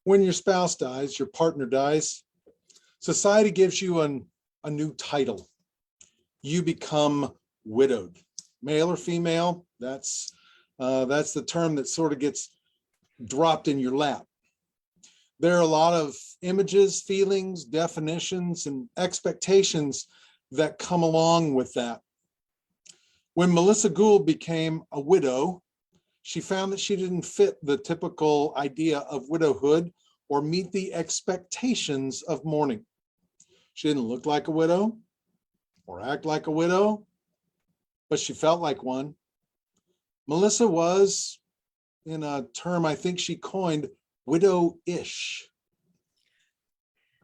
When your spouse dies, your partner dies, society gives you a new title. You become widowed. Male or female, that's the term that sort of gets dropped in your lap. There are a lot of images, feelings, definitions, and expectations that come along with that. When Melissa Gould became a widow, she found that she didn't fit the typical idea of widowhood or meet the expectations of mourning. She didn't look like a widow or act like a widow, but she felt like one. Melissa was, in a term I think she coined, widow-ish.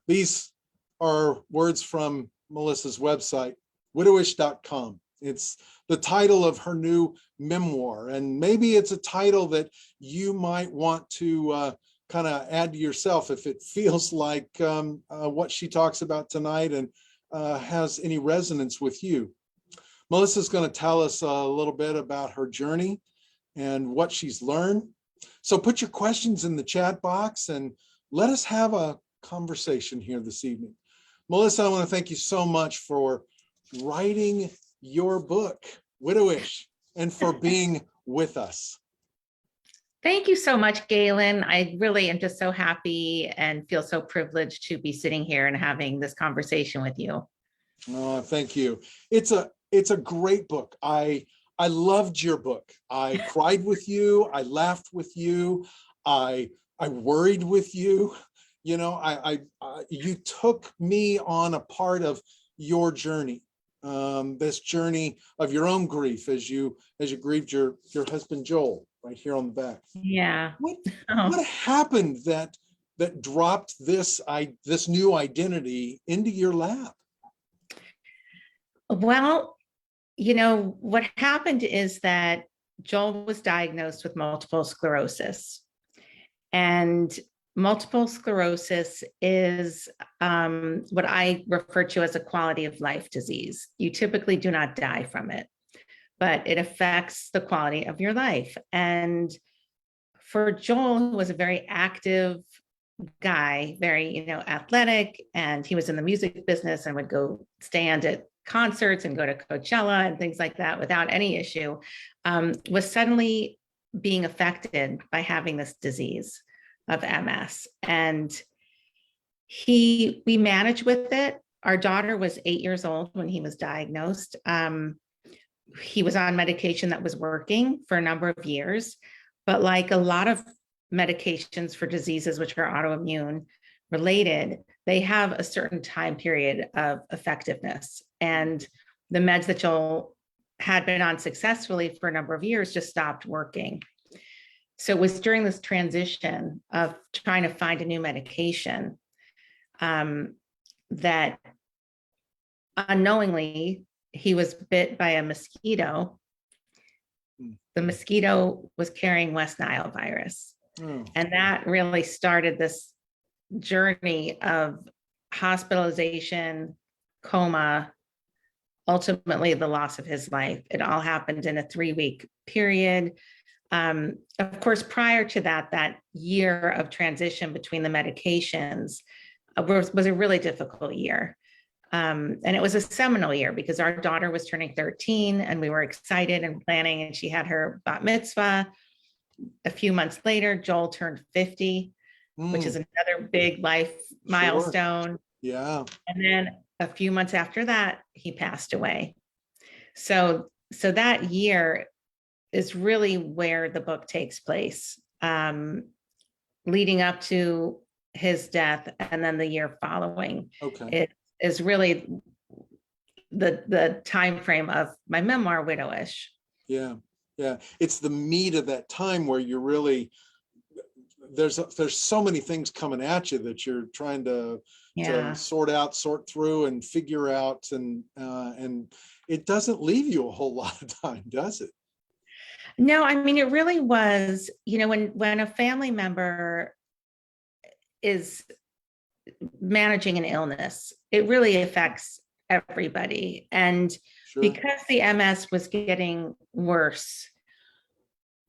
These are words from Melissa's website, widowish.com. It's the title of her new memoir, and maybe it's a title that you might want to kind of add to yourself if it feels like what she talks about tonight and has any resonance with you. Melissa's going to tell us a little bit about her journey and what she's learned. So put your questions in the chat box and let us have a conversation here this evening. Melissa, I want to thank you so much for writing your book, Widowish, and for being with us. Thank you so much, Galen. I really am just so happy and feel so privileged to be sitting here and having this conversation with you. Oh, thank you. It's a great book. I loved your book. I cried with you. I laughed with you. I worried with you. You know, you took me on a part of your journey, this journey of your own grief as you grieved your husband Joel, right here on the back. Yeah. What happened that dropped this new identity into your lap? Well, you know, what happened is that Joel was diagnosed with multiple sclerosis. And multiple sclerosis is what I refer to as a quality of life disease. You typically do not die from it, but it affects the quality of your life. And for Joel, who was a very active guy, very, athletic, and he was in the music business and would go stand at concerts and go to Coachella and things like that without any issue, was suddenly being affected by having this disease of MS. And we managed with it. Our daughter was 8 years old when he was diagnosed. He was on medication that was working for a number of years, but like a lot of medications for diseases which are autoimmune related, they have a certain time period of effectiveness. And the meds that Joel had been on successfully for a number of years just stopped working. So it was during this transition of trying to find a new medication that unknowingly he was bit by a mosquito. The mosquito was carrying West Nile virus. And that really started this journey of hospitalization, coma, ultimately the loss of his life. It all happened in a 3-week period. Of course, prior to that year of transition between the medications was a really difficult year. And it was a seminal year because our daughter was turning 13 and we were excited and planning, and she had her bat mitzvah. A few months later, Joel turned 50, which is another big life milestone. Yeah. And then a few months after that, he passed away. So that year is really where the book takes place, leading up to his death, and then the year following. Okay. It is really the time frame of my memoir, Widowish. Yeah. It's the meat of that time where you're really there's so many things coming at you that you're trying to sort through and figure out, and it doesn't leave you a whole lot of time, does it? No, I mean, it really was, when a family member is managing an illness, it really affects everybody. And because the MS was getting worse,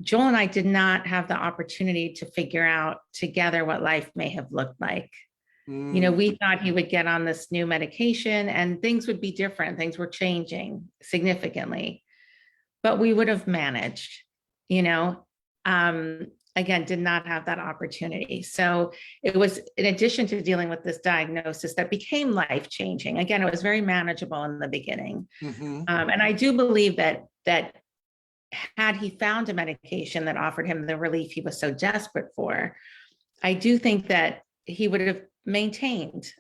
Joel and I did not have the opportunity to figure out together what life may have looked like. We thought he would get on this new medication and things would be different. Things were changing significantly, but we would have managed, you know. Again, did not have that opportunity. So it was in addition to dealing with this diagnosis that became life-changing. Again, it was very manageable in the beginning. And I do believe that had he found a medication that offered him the relief he was so desperate for, I do think that he would have maintained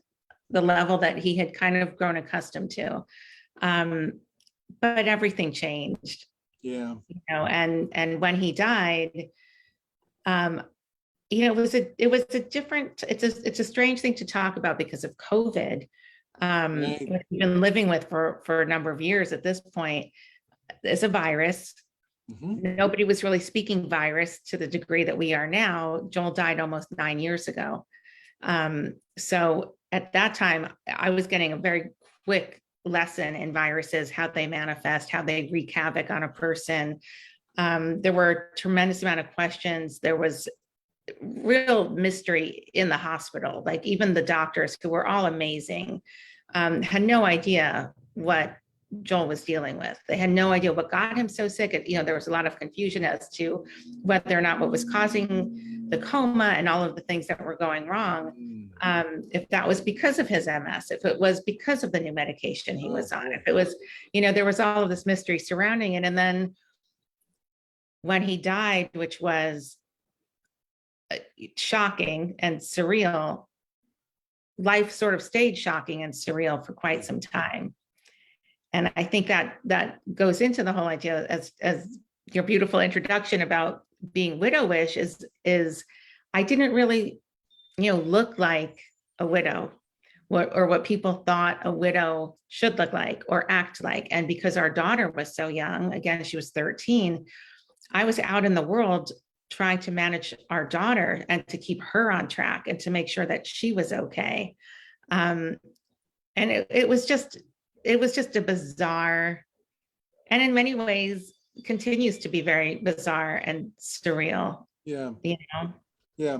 the level that he had kind of grown accustomed to. But everything changed. Yeah. And when he died, it was a different, it's a strange thing to talk about because of COVID. Right. We've been living with for a number of years at this point. It's a virus. Nobody was really speaking virus to the degree that we are now. Joel died almost 9 years ago. So at that time, I was getting a very quick lesson in viruses, how they manifest, how they wreak havoc on a person. There were a tremendous amount of questions. There was real mystery in the hospital. Like even the doctors, who were all amazing, had no idea what Joel was dealing with. They had no idea what got him so sick. There was a lot of confusion as to whether or not what was causing the coma and all of the things that were going wrong. If that was because of his MS, if it was because of the new medication he was on, if it was, there was all of this mystery surrounding it. And then when he died, which was shocking and surreal, life sort of stayed shocking and surreal for quite some time. And I think that goes into the whole idea, as your beautiful introduction about being widowish is I didn't really, look like a widow, or what people thought a widow should look like or act like. And because our daughter was so young, again, she was 13, I was out in the world trying to manage our daughter and to keep her on track and to make sure that she was okay. And it was just a bizarre, and in many ways continues to be very bizarre and surreal. Yeah. Yeah.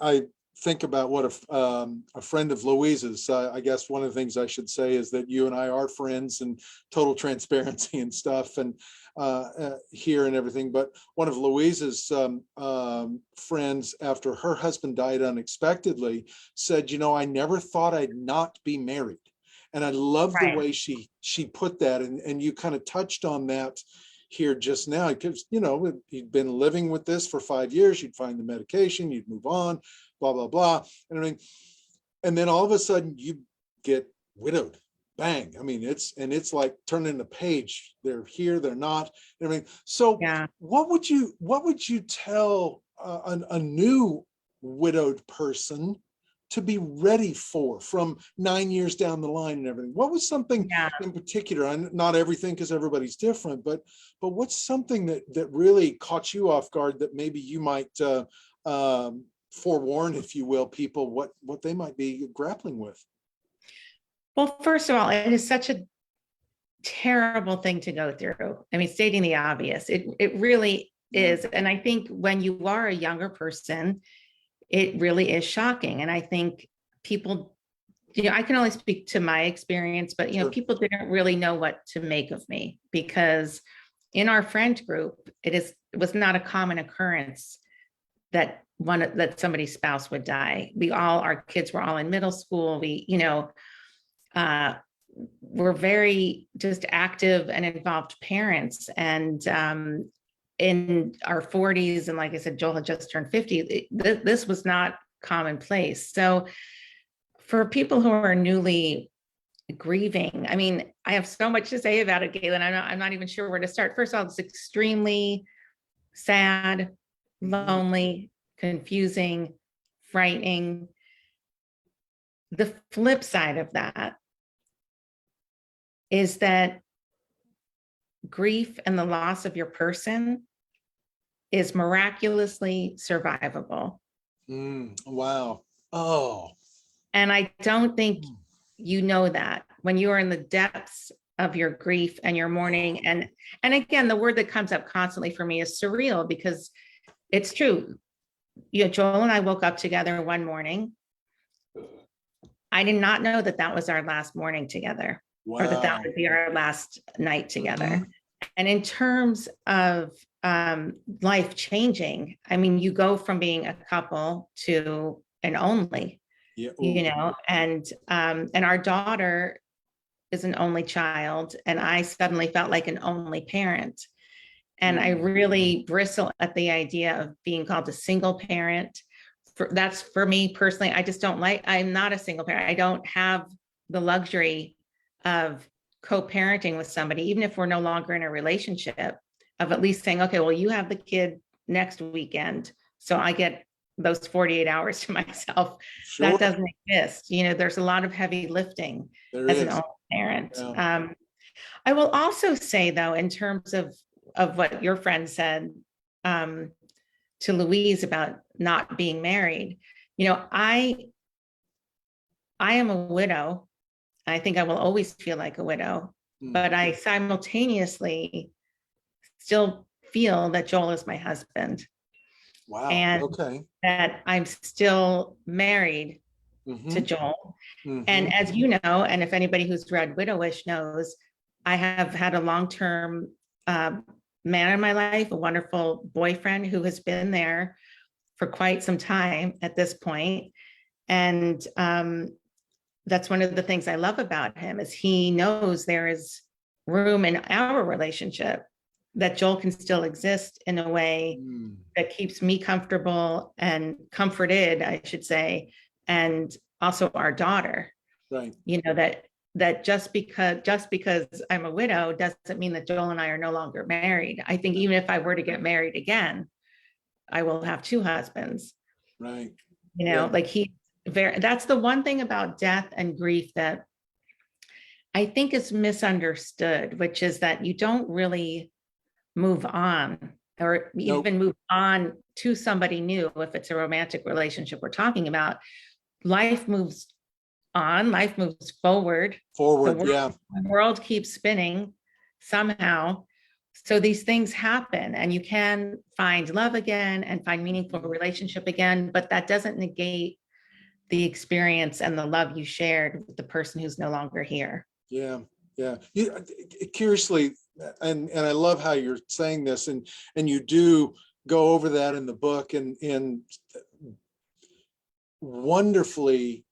I think about what a friend of Louise's, I guess one of the things I should say is that you and I are friends, and total transparency and stuff, and here and everything. But one of Louise's friends, after her husband died unexpectedly, said, I never thought I'd not be married. And I love the way she put that. And you kind of touched on that here just now, because, you'd been living with this for 5 years, you'd find the medication, you'd move on, blah, blah, blah. And then all of a sudden you get widowed. Bang. It's like turning the page. They're here, they're not. So yeah. What would you tell a new widowed person to be ready for from 9 years down the line and everything? What was something in particular, and not everything because everybody's different, but what's something that really caught you off guard that maybe you might forewarn, if you will, people what they might be grappling with? Well, first of all, it is such a terrible thing to go through. Stating the obvious, it really is. And I think when you are a younger person, it really is shocking. And I think people, I can only speak to my experience, but, sure, people didn't really know what to make of me, because in our friend group, it was not a common occurrence that somebody's spouse would die. Our kids were all in middle school. We're very just active and involved parents, and in our 40s, and like I said, Joel had just turned 50. This was not commonplace. So for people who are newly grieving, I have so much to say about it, Galen. I'm not even sure where to start. First of all, it's extremely sad, lonely, confusing, frightening. The flip side of that is that grief and the loss of your person is miraculously survivable. Wow. Oh. And I don't think you know that when you are in the depths of your grief and your mourning. And again, the word that comes up constantly for me is surreal, because it's true. Joel and I woke up together one morning. I did not know that that was our last morning together, or that Wow. would be our last night together. Mhm. And in terms of life changing, I mean, you go from being a couple to an only, Yeah. you Ooh. know, and our daughter is an only child, and I suddenly felt like an only parent. And I really bristle at the idea of being called a single parent. That's for me personally. I just don't like, I'm not a single parent. I don't have the luxury of co-parenting with somebody, even if we're no longer in a relationship, of at least saying, okay, well, you have the kid next weekend, so I get those 48 hours to myself. Sure. That doesn't exist. You know, there's a lot of heavy lifting There as an is. only parent. Yeah. I will also say, though, in terms of what your friend said to Louise about not being married, you know, I am a widow. I think I will always feel like a widow, but I simultaneously still feel that Joel is my husband, Wow. and Okay. that I'm still married to Joel. And as you know, and if anybody who's read Widowish knows, I have had a long-term man in my life, a wonderful boyfriend who has been there for quite some time at this point. And that's one of the things I love about him, is he knows there is room in our relationship that Joel can still exist in a way that keeps me comfortable and comforted, I should say, and also our daughter. Right. You know, that just because I'm a widow doesn't mean that Joel and I are no longer married. I think even if I were to get married again, I will have two husbands. Right. You know, Yeah. like that's the one thing about death and grief that I think is misunderstood, which is that you don't really move on, or Nope. even move on to somebody new. If it's a romantic relationship we're talking about, life moves on, life moves forward. Forward. Yeah. The world keeps spinning somehow. So these things happen, and you can find love again and find meaningful relationship again, but that doesn't negate the experience and the love you shared with the person who's no longer here. Yeah. Yeah. Curiously, and I love how you're saying this, and you do go over that in the book, and wonderfully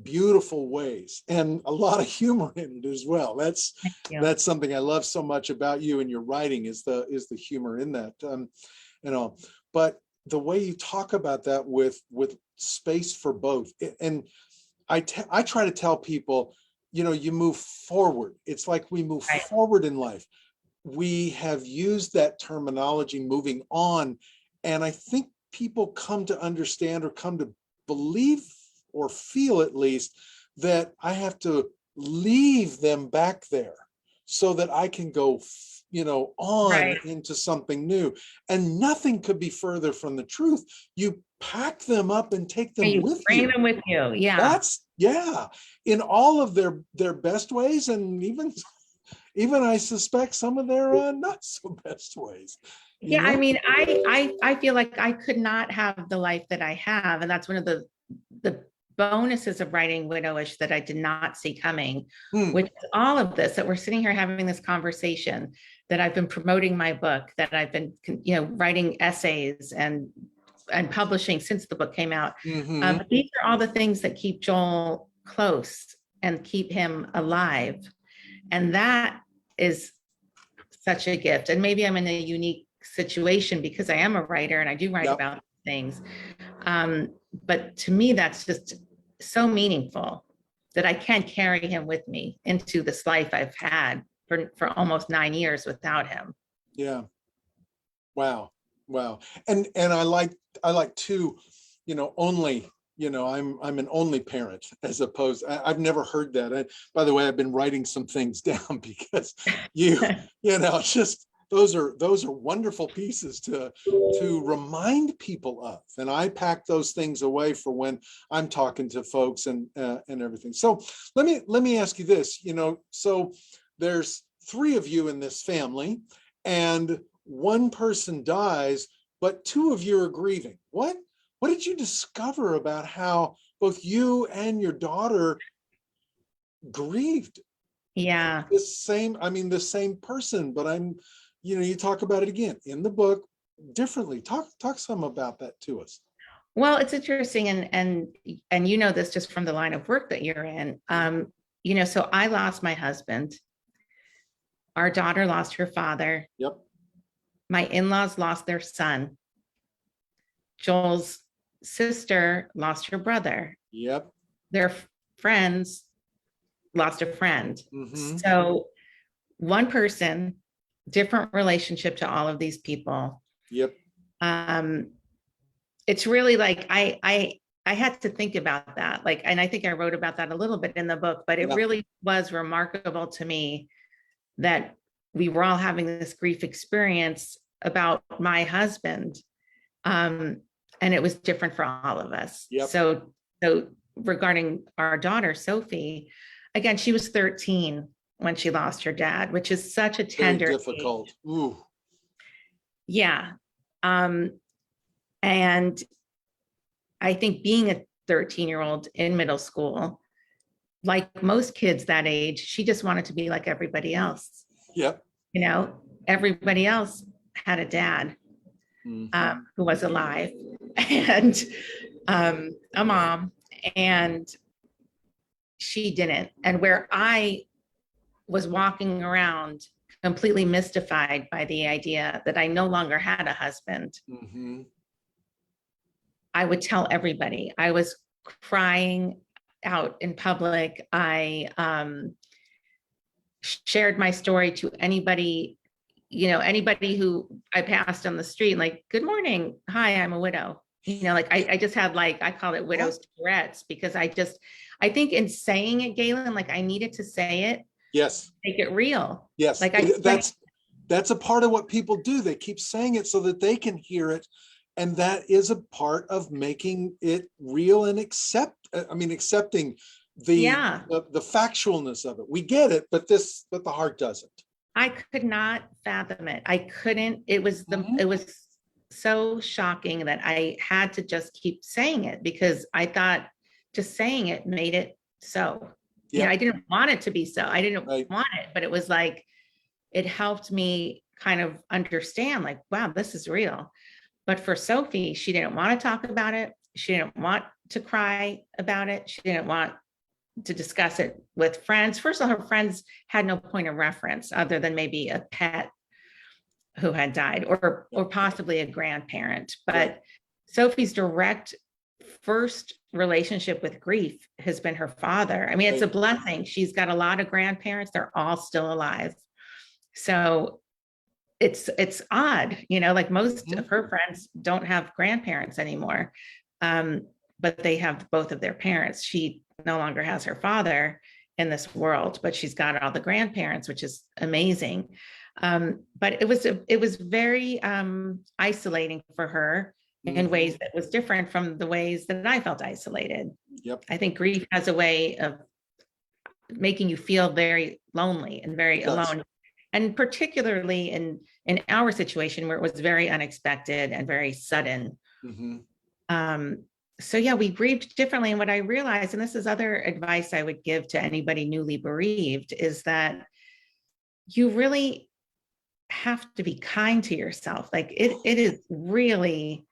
beautiful ways, and a lot of humor in it as well. That's something I love so much about you and your writing, is the humor in that. You know, but the way you talk about that with space for both, and I try to tell people, you know, you move forward. It's like we move forward in life. We have used that terminology, moving on, and I think people come to understand, or come to believe, or feel at least, that I have to leave them back there so that I can go, you know, on into something new. And nothing could be further from the truth. You pack them up and take them with you. Bring them with you. Yeah. That's, yeah, in all of their best ways, and even I suspect some of their not so best ways. Yeah, I mean, I feel like I could not have the life that I have, and that's one of the bonuses of writing Widowish that I did not see coming, which is all of this, that we're sitting here having this conversation, that I've been promoting my book, that I've been, you know, writing essays and publishing since the book came out. But these are all the things that keep Joel close and keep him alive. And that is such a gift. And maybe I'm in a unique situation because I am a writer and I do write about things. But to me, that's just so meaningful that I can carry him with me into this life I've had for almost 9 years without him. Yeah. Wow. And I like too, you know, only, you know, I'm an only parent, as opposed, I've never heard that. By the way, I've been writing some things down because you know, it's just, those are wonderful pieces to remind people of. And I pack those things away for when I'm talking to folks and everything. So let me ask you this, you know, so there's three of you in this family and one person dies, but two of you are grieving. What did you discover about how both you and your daughter grieved? Yeah. The same person, but you talk about it again in the book differently. Talk some about that to us. Well, it's interesting, and you know this just from the line of work that you're in. So I lost my husband. Our daughter lost her father. Yep. My in-laws lost their son. Joel's sister lost her brother. Yep. Their friends lost a friend. Mm-hmm. So one person, different relationship to all of these people. Yep. It's really like I had to think about that. Like, and I think I wrote about that a little bit in the book, but it really was remarkable to me that we were all having this grief experience about my husband. And it was different for all of us. Yep. So regarding our daughter, Sophie, again, she was 13 when she lost her dad, which is such a tender, very difficult. Age. Ooh. Yeah. And I think being a 13-year-old in middle school, like most kids that age, she just wanted to be like everybody else. Yep. Everybody else had a dad who was alive and a mom, and she didn't. And where I was walking around completely mystified by the idea that I no longer had a husband, I would tell everybody. I was crying out in public. I shared my story to anybody, anybody who I passed on the street, like, good morning, hi, I'm a widow. I just had I call it widow's Tourette's, because I think in saying it, Galen, I needed to say it. Yes. Make it real. Yes. That's a part of what people do. They keep saying it so that they can hear it. And that is a part of making it real and accepting the factualness of it. We get it, but the heart doesn't. I could not fathom it. I couldn't. It was it was so shocking that I had to just keep saying it, because I thought just saying it made it so. Yeah. I didn't want it to be so. I didn't want it, but it was it helped me kind of understand, wow, this is real. But for Sophie, she didn't want to talk about it. She didn't want to cry about it. She didn't want to discuss it with friends. First of all, her friends had no point of reference other than maybe a pet who had died, or possibly a grandparent. But Sophie's direct first relationship with grief has been her father. I mean, it's a blessing. She's got a lot of grandparents. They're all still alive. So it's odd, most of her friends don't have grandparents anymore, but they have both of their parents. She no longer has her father in this world, but she's got all the grandparents, which is amazing. But it was very isolating for her in ways that was different from the ways that I felt isolated. Yep. I think grief has a way of making you feel very lonely and very alone. And particularly in our situation where it was very unexpected and very sudden. So yeah, we grieved differently. And what I realized, and this is other advice I would give to anybody newly bereaved, is that you really have to be kind to yourself. It is really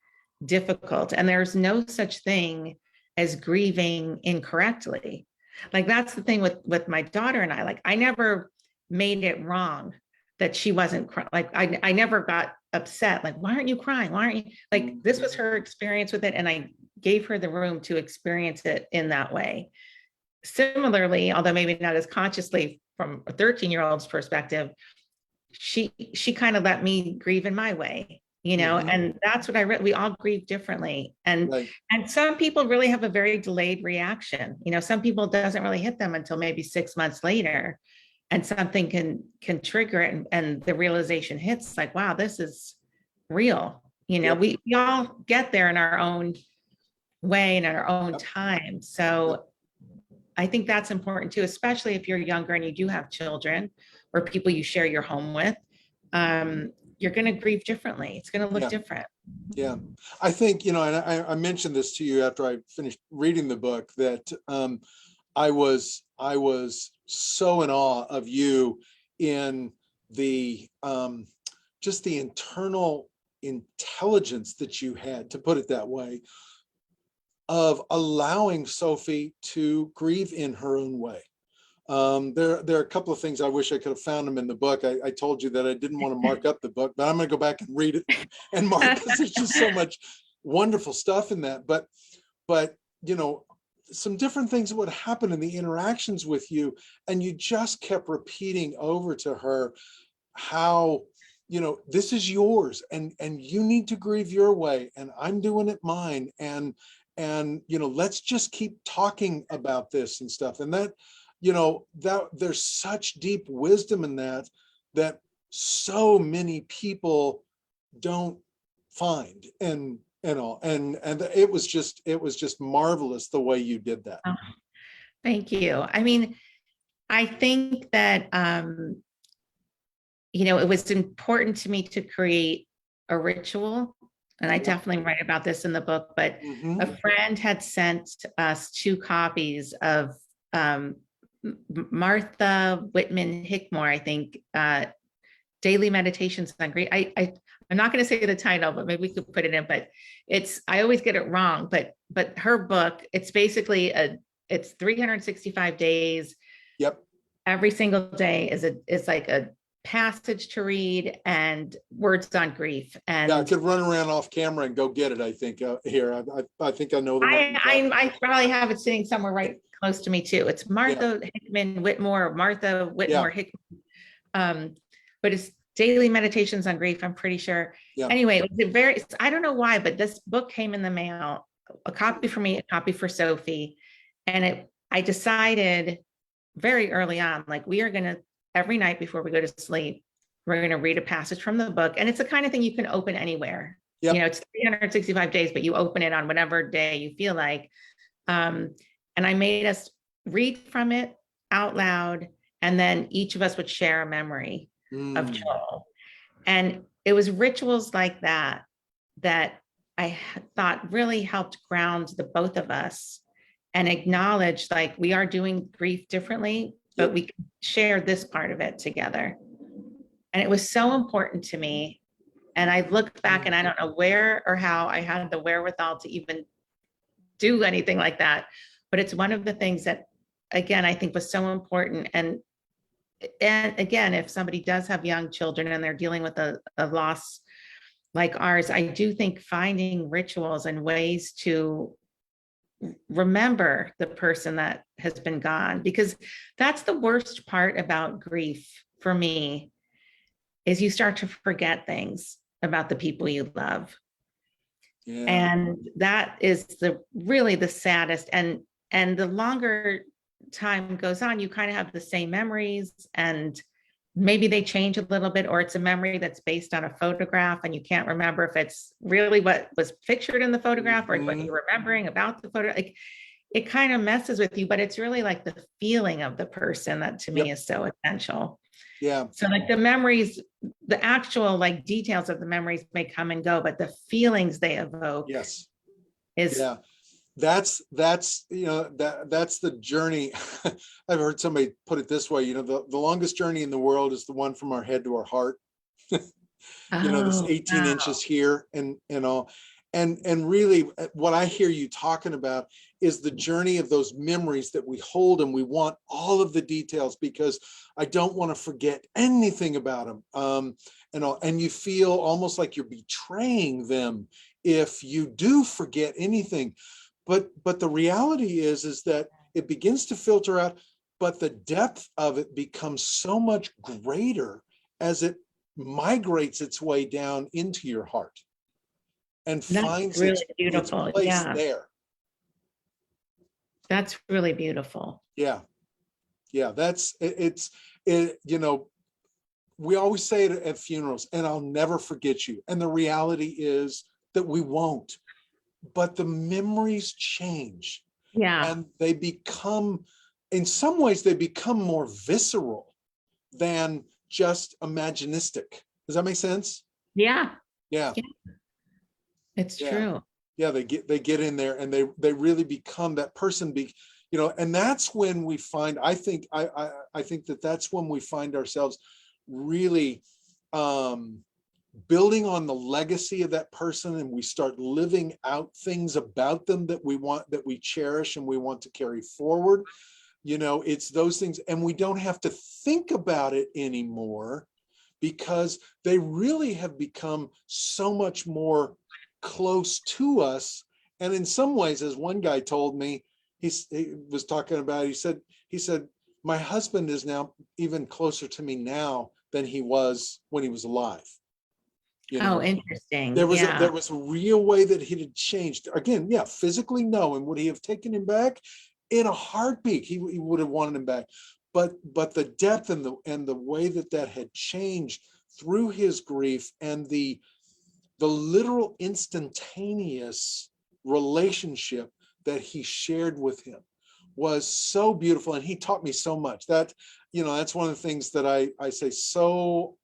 difficult. And there's no such thing as grieving incorrectly. That's the thing with my daughter and I. I never made it wrong that she wasn't crying. I never got upset. Why aren't you crying? Why aren't you? This was her experience with it. And I gave her the room to experience it in that way. Similarly, although maybe not as consciously from a 13-year-old's perspective, she kind of let me grieve in my way, and that's what we all grieve differently. And some people really have a very delayed reaction. Some people it doesn't really hit them until maybe 6 months later. And something can trigger it, and the realization hits wow, this is real. We all get there in our own way and at our own time. So I think that's important too, especially if you're younger and you do have children, or people you share your home with, you're going to grieve differently. It's going to look Yeah. different. Yeah. I think, and I mentioned this to you after I finished reading the book, that I was so in awe of you in the just the internal intelligence that you had, to put it that way, of allowing Sophie to grieve in her own way. There are a couple of things I wish I could have found them in the book. I told you that I didn't want to mark up the book, but I'm going to go back and read it and mark, because there's just so much wonderful stuff in that. But some different things that would happen in the interactions with you, and you just kept repeating over to her how, this is yours, and you need to grieve your way, and I'm doing it mine, and let's just keep talking about this and stuff. And that, that there's such deep wisdom in that so many people don't find. And it was just marvelous the way you did that. Oh, thank you. I mean, I think that, it was important to me to create a ritual. And I definitely write about this in the book, but a friend had sent us 2 copies of Martha Whitman Hickmore, I think, Daily Meditations on Grief. I'm not going to say the title, but maybe we could put it in, but I always get it wrong, but her book, it's basically it's 365 days. Yep. Every single day is like a passage to read and words on grief. And I could run around off camera and go get it. I think here, I think I know the one. I probably have it sitting somewhere right close to me too. It's Martha Hickman Whitmore, Martha Whitmore Hickman. But it's Daily Meditations on Grief, I'm pretty sure. Yeah. Anyway, I don't know why, but this book came in the mail, a copy for me, a copy for Sophie. And I decided very early on, like, we are going to, every night before we go to sleep, we're going to read a passage from the book. And it's the kind of thing you can open anywhere. Yep. It's 365 days, but you open it on whatever day you feel like. And I made us read from it out loud. And then each of us would share a memory of Joel. And it was rituals like that I thought really helped ground the both of us and acknowledge, like, we are doing grief differently, but we can share this part of it together. And it was so important to me. And I looked back and I don't know where or how I had the wherewithal to even do anything like that. But it's one of the things that, again, I think was so important. And again, if somebody does have young children and they're dealing with a loss like ours, I do think finding rituals and ways to remember the person that has been gone, because that's the worst part about grief for me, is you start to forget things about the people you love. Yeah. And that is really the saddest. And the longer time goes on, you kind of have the same memories, and maybe they change a little bit, or it's a memory that's based on a photograph and you can't remember if it's really what was pictured in the photograph or what you're remembering about the photo. Like, it kind of messes with you, but it's really like the feeling of the person that to me is so essential. Yeah. So like the memories, the actual like details of the memories may come and go, but the feelings they evoke is that's that's the journey. I've heard somebody put it this way, the longest journey in the world is the one from our head to our heart. This 18 inches here and all. And really what I hear you talking about is the journey of those memories that we hold, and we want all of the details because I don't want to forget anything about them. And you feel almost like you're betraying them if you do forget anything. But the reality is that it begins to filter out, but the depth of it becomes so much greater as it migrates its way down into your heart and finds its place there. That's really beautiful. Yeah. That's we always say it at funerals, and I'll never forget you. And the reality is that we won't. But the memories change, and they become, in some ways, they become more visceral than just imaginistic. Does that make sense? Yeah, Yeah. yeah, it's Yeah. true. Yeah, they get in there and they really become that person, and that's when we find, I think that that's when we find ourselves really building on the legacy of that person, and we start living out things about them that we cherish and we want to carry forward. It's those things, and we don't have to think about it anymore because they really have become so much more close to us. And in some ways, as one guy told me, he was talking about, he said, my husband is now even closer to me now than he was when he was alive. Oh, interesting. There Yeah. was a real way that he had changed. Again, yeah, physically, no. And would he have taken him back? In a heartbeat, he would have wanted him back. But the depth and the way that had changed through his grief, and the literal instantaneous relationship that he shared with him was so beautiful. And he taught me so much. That's one of the things that I say so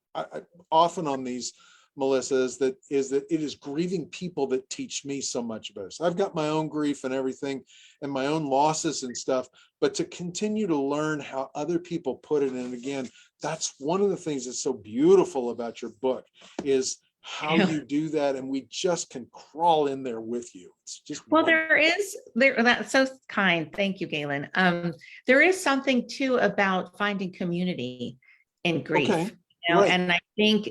often on these, Melissa, is that it is grieving people that teach me so much about this. I've got my own grief and everything and my own losses and stuff, but to continue to learn how other people put it. And again, that's one of the things that's so beautiful about your book, is how you do that. And we just can crawl in there with you. It's just Well, wonderful. that's so kind. Thank you, Galen. There is something too about finding community in grief, Okay, right. and I think,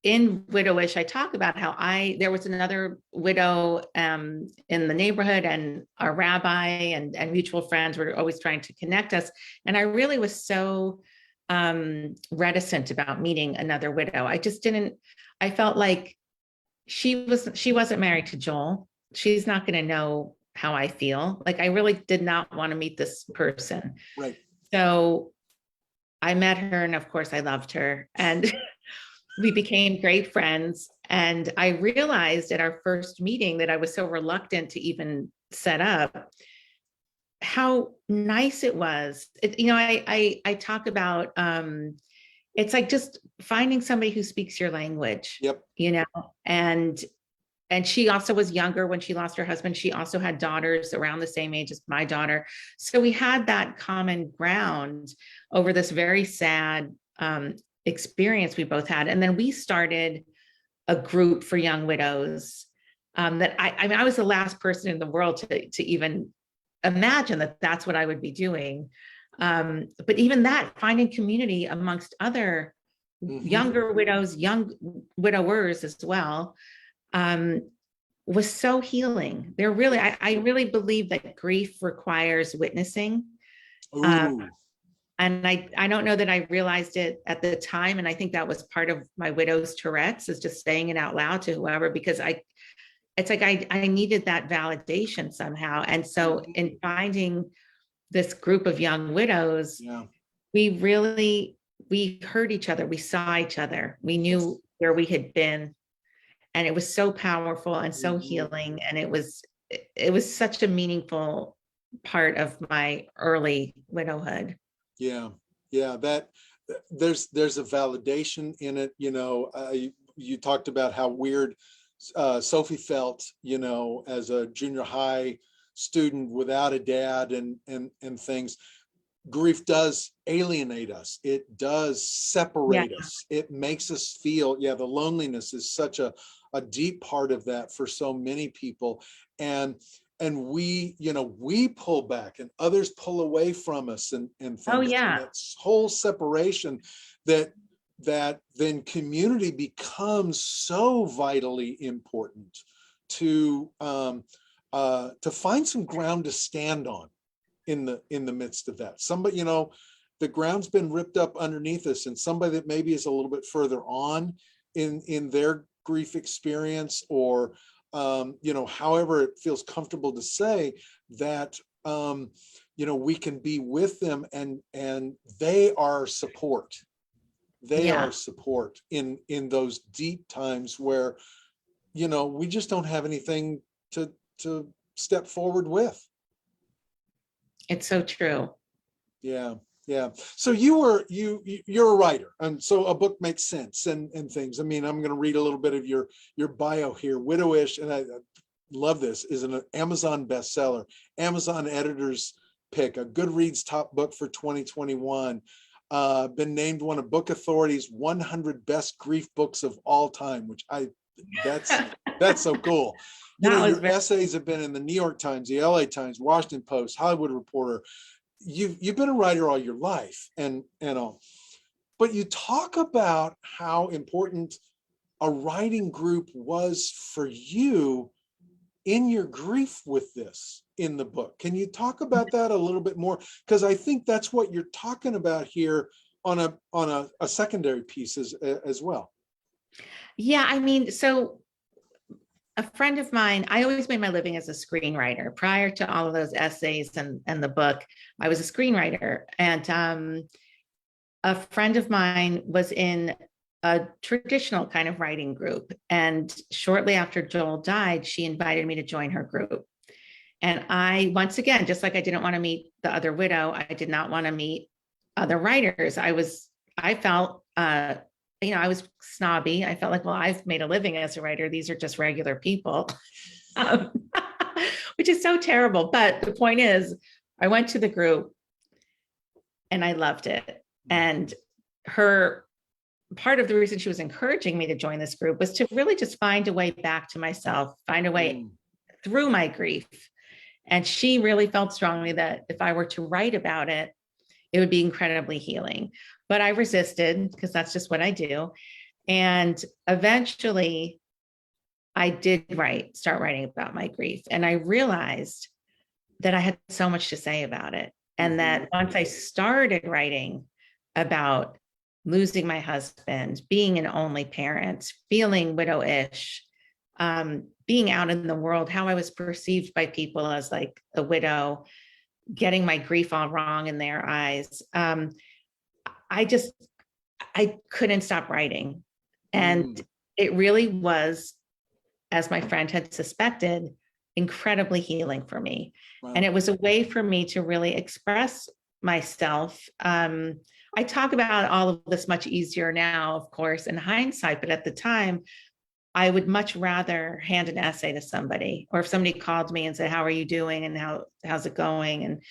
in Widowish, I talk about how there was another widow in the neighborhood, and our rabbi and mutual friends were always trying to connect us. And I really was so reticent about meeting another widow. I felt like she wasn't married to Joel. She's not going to know how I feel. Like, I really did not want to meet this person. Right. So I met her, and of course I loved her, and we became great friends. And I realized at our first meeting that I was so reluctant to even set up, how nice it was. I talk about, it's like just finding somebody who speaks your language. Yep. And she also was younger when she lost her husband. She also had daughters around the same age as my daughter. So we had that common ground over this very sad experience we both had. And then we started a group for young widows that I was the last person in the world to even imagine that that's what I would be doing. But even that, finding community amongst other younger widows, young widowers as well, was so healing. I really believe that grief requires witnessing. And I don't know that I realized it at the time. And I think that was part of my widow's Tourette's, is just saying it out loud to whoever, because it's like I needed that validation somehow. And so in finding this group of young widows, we heard each other, we saw each other, we knew where we had been. And it was so powerful and so healing. And it was such a meaningful part of my early widowhood. Yeah. That there's a validation in it. You talked about how weird Sophie felt, as a junior high student without a dad and things. Grief does alienate us. It does separate us. It makes us feel, the loneliness is such a deep part of that for so many people. And we pull back and others pull away from us and things. And that whole separation that then community becomes so vitally important to find some ground to stand on in the midst of that. Somebody, the ground's been ripped up underneath us, and somebody that maybe is a little bit further on in their grief experience, or however it feels comfortable to say that, we can be with them, and they are support. They are support in those deep times where, we just don't have anything to step forward with. It's so true. Yeah. Yeah. So you're a writer, and so a book makes sense and things. I mean, I'm going to read a little bit of your bio here. Widowish, and I love this, is an Amazon bestseller, Amazon editors pick, a Goodreads top book for 2021. Been named one of Book Authority's 100 best grief books of all time, which that's so cool. You know, your essays have been in the New York Times, the LA Times, Washington Post, Hollywood Reporter. You've been a writer all your life and all, but you talk about how important a writing group was for you in your grief with this in the book. Can you talk about that a little bit more? Because I think that's what you're talking about here on a secondary piece as well. Yeah, I mean, so a friend of mine, I always made my living as a screenwriter. Prior to all of those essays and the book, I was a screenwriter. And a friend of mine was in a traditional kind of writing group. And shortly after Joel died, she invited me to join her group. And I, once again, just like I didn't want to meet the other widow, I did not want to meet other writers. I felt, I was snobby. I felt like, well, I've made a living as a writer. These are just regular people, um, which is so terrible. But the point is, I went to the group and I loved it. And part of the reason she was encouraging me to join this group was to really just find a way back to myself, find a way through my grief. And she really felt strongly that if I were to write about it, it would be incredibly healing. But I resisted because that's just what I do. And eventually I did start writing about my grief. And I realized that I had so much to say about it. And that once I started writing about losing my husband, being an only parent, feeling widowish, being out in the world, how I was perceived by people as like a widow, getting my grief all wrong in their eyes. I couldn't stop writing. And it really was, as my friend had suspected, incredibly healing for me. Wow. And it was a way for me to really express myself. I talk about all of this much easier now, of course, in hindsight, but at the time, I would much rather hand an essay to somebody, or if somebody called me and said, how are you doing? And how's it going? And,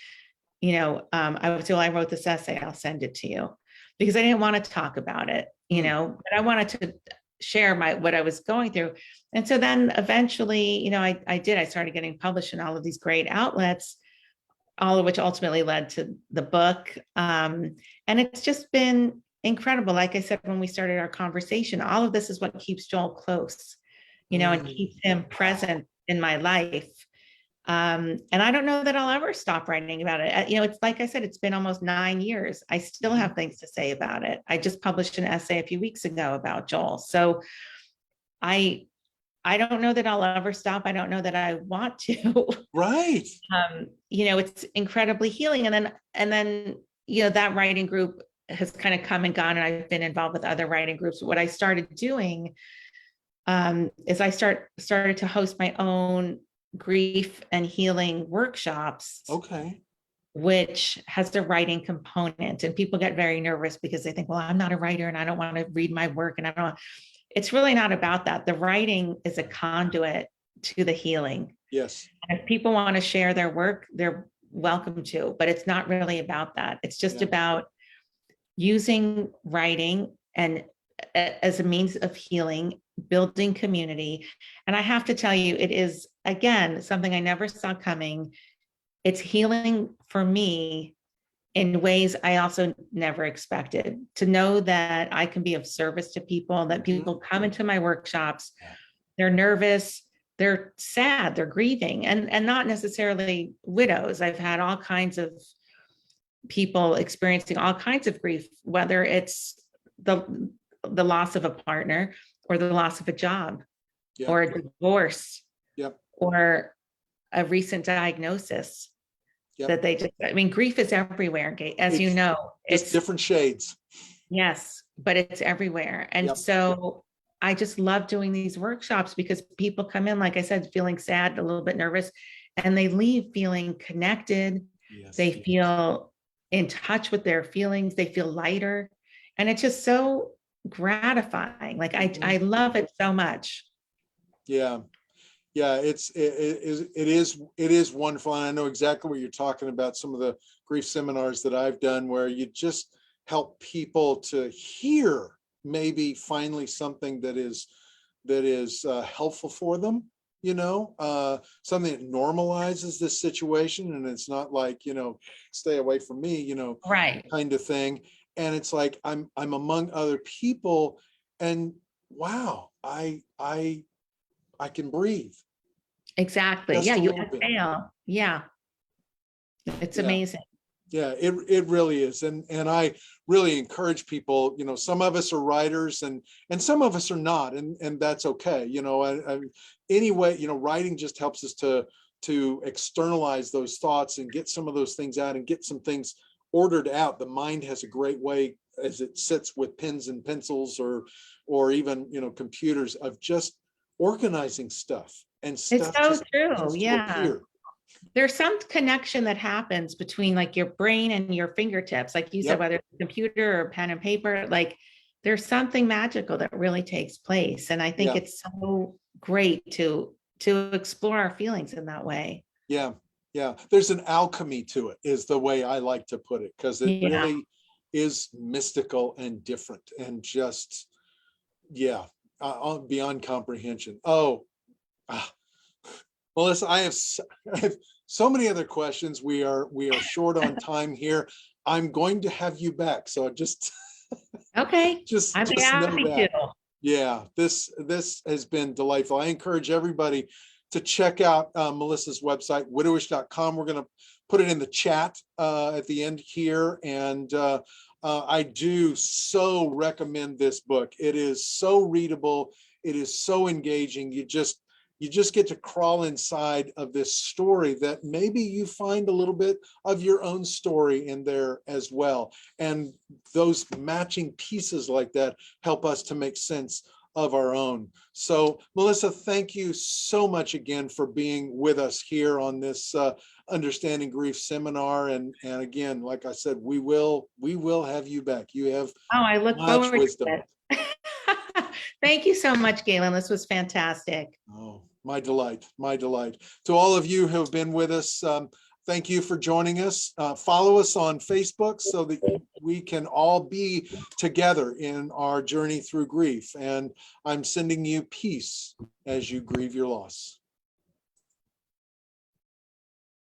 I would say, well, I wrote this essay, I'll send it to you, because I didn't want to talk about it, but I wanted to share what I was going through. And so then eventually, I started getting published in all of these great outlets, all of which ultimately led to the book. And it's just been incredible. Like I said, when we started our conversation, all of this is what keeps Joel close, and keeps him present in my life. And I don't know that I'll ever stop writing about it. It's like I said, it's been almost 9 years. I still have things to say about it. I just published an essay a few weeks ago about Joel. So I don't know that I'll ever stop. I don't know that I want to. Right. It's incredibly healing. And then, that writing group has kind of come and gone, and I've been involved with other writing groups. What I started doing is I started to host my own grief and healing workshops. Okay. Which has a writing component, and people get very nervous because they think, well, I'm not a writer and I don't want to read my work. And it's really not about that. The writing is a conduit to the healing. Yes. And if people want to share their work, they're welcome to, but it's not really about that. It's just about using writing and as a means of healing, building community. And I have to tell you, it is, again, something I never saw coming. It's healing for me in ways I also never expected. To know that I can be of service to people, that people come into my workshops, they're nervous, they're sad, they're grieving, and not necessarily widows. I've had all kinds of people experiencing all kinds of grief, whether it's the loss of a partner, or the loss of a job, or a divorce, or a recent diagnosis that they just, grief is everywhere, as you know. It's different shades. Yes, but it's everywhere. And so I just love doing these workshops because people come in, like I said, feeling sad, a little bit nervous, and they leave feeling connected. They feel in touch with their feelings. They feel lighter. And it's just so gratifying. Like I love it so much. Yeah. Yeah, it is wonderful. And I know exactly what you're talking about. Some of the grief seminars that I've done where you just help people to hear maybe finally something that is helpful for them, something that normalizes this situation. And it's not like, stay away from me, Right. kind of thing. And it's like, I'm among other people, and wow, I can breathe. Exactly. Just Yeah. a You little bit. exhale. Yeah. It's Yeah. amazing. Yeah, it really is. And I really encourage people, some of us are writers and some of us are not, and that's okay. Anyway, writing just helps us to externalize those thoughts and get some of those things out and get some things ordered out. The mind has a great way, as it sits with pens and pencils or even, computers, of just organizing stuff, and It's stuff so just true. begins to Yeah. appear. There's some connection that happens between like your brain and your fingertips. Like you said, Yep. whether it's a computer or pen and paper, like there's something magical that really takes place. And I think Yeah. it's so great to explore our feelings in that way. Yeah. Yeah. There's an alchemy to it, is the way I like to put it, because it Yeah. really is mystical and different and just, yeah, beyond comprehension. Oh, ah, Melissa, I have so many other questions. We are short on time here. I'm going to have you back. So just, Okay. I'd be just know happy that. to. Yeah, this has been delightful. I encourage everybody to check out Melissa's website, widowish.com. We're going to put it in the chat at the end here. And I do so recommend this book. It is so readable. It is so engaging. You just get to crawl inside of this story that maybe you find a little bit of your own story in there as well. And those matching pieces like that help us to make sense of our own. So, Melissa, thank you so much again for being with us here on this Understanding Grief seminar. And again, like I said, we will have you back. You have I look much forward wisdom. to it. Thank you so much, Galen. This was fantastic. Oh, my delight, my delight. To all of you who have been with us, thank you for joining us. Follow us on Facebook so that we can all be together in our journey through grief. And I'm sending you peace as you grieve your loss.